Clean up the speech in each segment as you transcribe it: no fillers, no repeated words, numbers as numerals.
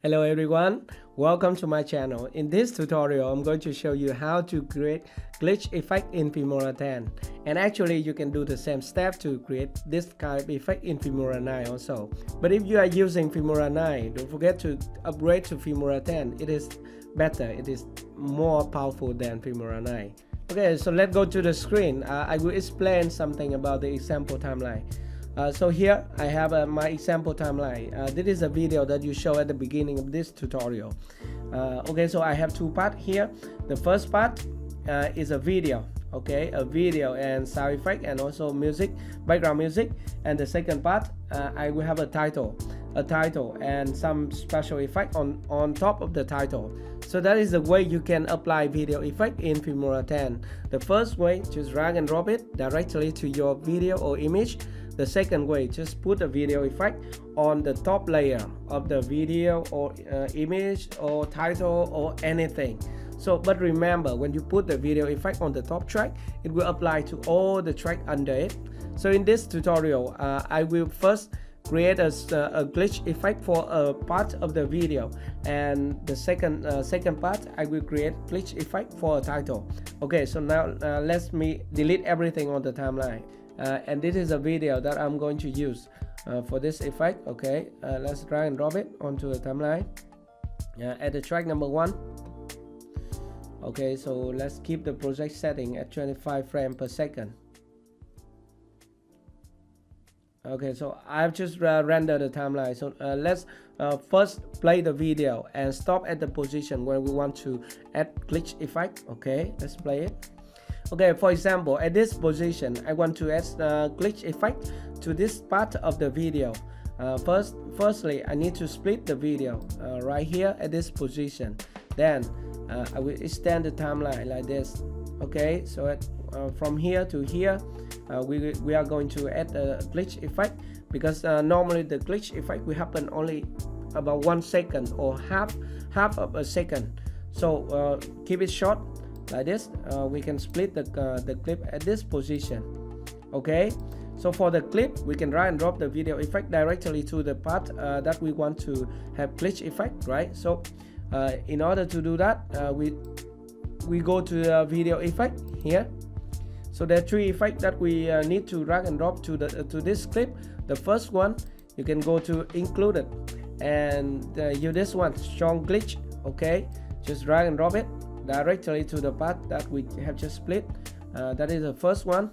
Hello everyone, welcome to my channel. In this tutorial, I'm going to show you how to create glitch effect in Filmora 10. And actually, you can do the same step to create this kind of effect in Filmora 9 also. But if you are using Filmora 9, don't forget to upgrade to Filmora 10. It is better, it is more powerful than Filmora 9. Okay, so let's go to the screen. I will explain something about the example timeline. So here I have my example timeline. This is a video that you show at the beginning of this tutorial. Okay, so I have two parts here. The first part is a video, okay, a video and sound effect and also music, background music. And the second part, I will have a title and some special effect on top of the title. So that is the way you can apply video effect in Filmora 10. The first way, just drag and drop it directly to your video or image. The second way, just put a video effect on the top layer of the video or image or title or anything. So, but remember, when you put the video effect on the top track, it will apply to all the track under it. So in this tutorial, I will first create a glitch effect for a part of the video, and the second part I will create glitch effect for a title. Okay, so now let me delete everything on the timeline. And this is a video that I'm going to use for this effect. Okay, let's drag and drop it onto the timeline at the track number 1. Okay, so let's keep the project setting at 25 frames per second. Okay, so I've just rendered the timeline. So let's first play the video and stop at the position where we want to add glitch effect. Okay, let's play it. Okay, for example, at this position, I want to add glitch effect to this part of the video. Firstly, I need to split the video right here at this position. Then I will extend the timeline like this. Okay, so from here to here, we are going to add a glitch effect, because normally the glitch effect will happen only about 1 second or half of a second. So keep it short like this. We can split the clip at this position. Okay, so for the clip, we can drag and drop the video effect directly to the part that we want to have glitch effect, right? So in order to do that, we go to the video effect here. So there are 3 effects that we need to drag and drop to this clip. The first one, you can go to included and use this one, strong glitch. Okay, just drag and drop it directly to the part that we have just split. That is the first one.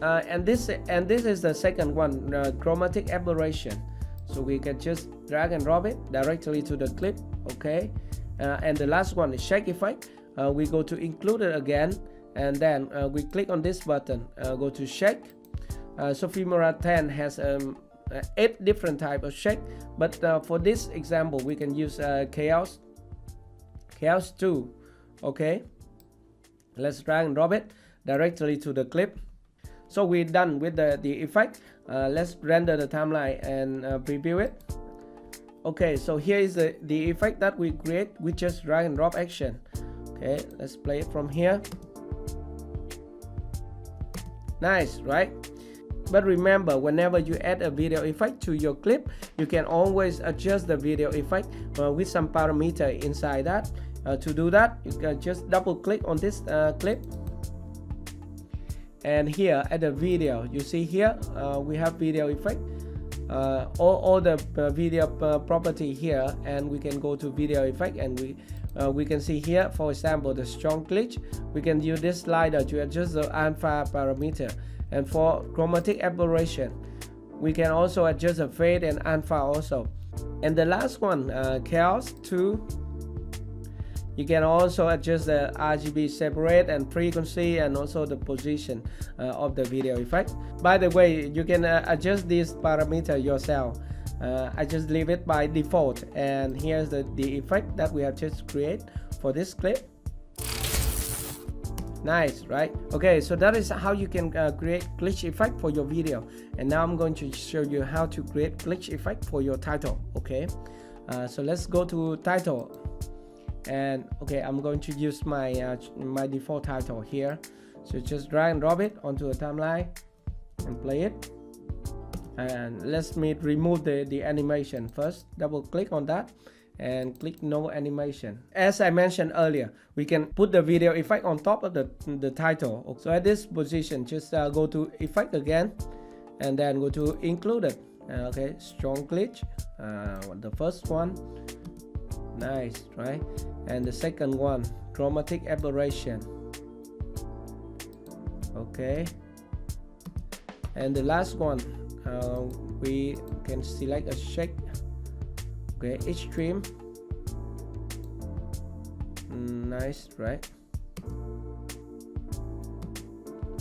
And this is the second one, chromatic aberration. So we can just drag and drop it directly to the clip. Okay, and the last one is shake effect. We go to included again, and then we click on this button, go to shake. So Filmora 10 has 8 different types of shake, but for this example we can use chaos 2. Okay, let's drag and drop it directly to the clip. So we're done with the effect. Let's render the timeline and preview it. Okay, so here is the effect that we create with just drag and drop action. Okay, let's play it from here. Nice, right? But remember, whenever you add a video effect to your clip, you can always adjust the video effect with some parameter inside that. To do that, you can just double click on this clip, and here at the video, you see here we have video effect, all the video property here, and we can go to video effect, and we can see here, for example, the strong glitch. We can use this slider to adjust the alpha parameter. And for chromatic aberration, we can also adjust the fade and alpha also. And the last one, chaos 2, you can also adjust the RGB separate and frequency and also the position of the video effect. By the way, you can adjust this parameter yourself. I just leave it by default, and here's the effect that we have just created for this clip. Nice, right? Okay, so that is how you can create glitch effect for your video. And now I'm going to show you how to create glitch effect for your title. Okay, so let's go to title, and okay, I'm going to use my my default title here. So just drag and drop it onto a timeline and play it. And let me remove the animation first. Double click on that and click no animation. As I mentioned earlier, we can put the video effect on top of the title. So at this position, just go to effect again and then go to included. Okay, strong glitch, the first one, nice, right? And the second one, chromatic aberration. Okay, and the last one, we can select a shake. Okay, extreme, nice, right?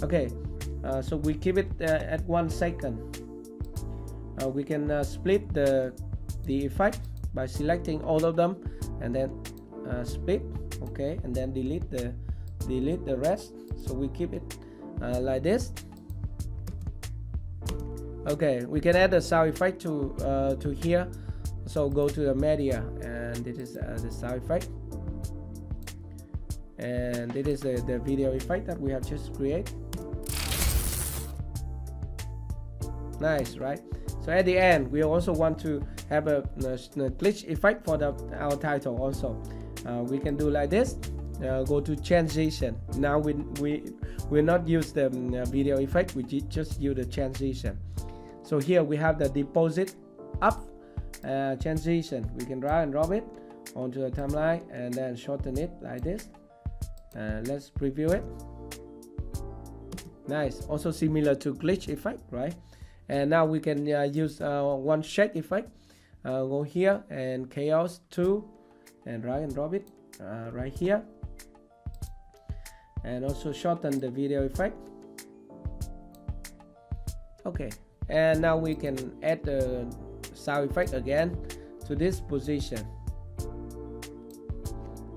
Okay, so we keep it at 1 second. We can split the effect by selecting all of them and then split. Okay, and then delete the rest. So we keep it like this. Okay, we can add a sound effect to here. So go to the media, and this is the sound effect, and it is the video effect that we have just created. Nice, right? So at the end, we also want to have a glitch effect for our title also. We can do like this. Go to transition. Now we will not use the video effect, we just use the transition. So here we have the deposit up transition. We can drag and drop it onto the timeline and then shorten it like this. Let's preview it. Nice, also similar to glitch effect, right? And now we can use one shake effect. Go here and chaos 2 and drag and drop it right here, and also shorten the video effect. Okay, and now we can add the sound effect again to this position,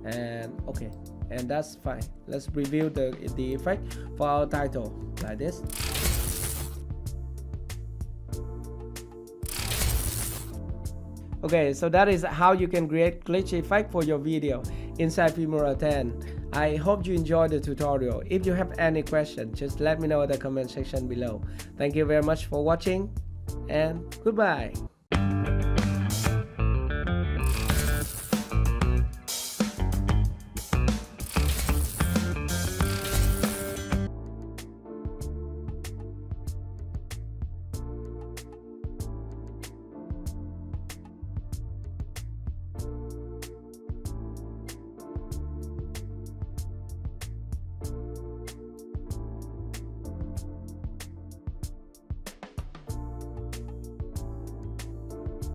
and okay, and that's fine. Let's preview the effect for our title like this. Okay, so that is how you can create glitch effect for your video inside Filmora 10. I hope you enjoyed the tutorial. If you have any questions, just let me know in the comment section below. Thank you very much for watching, and goodbye.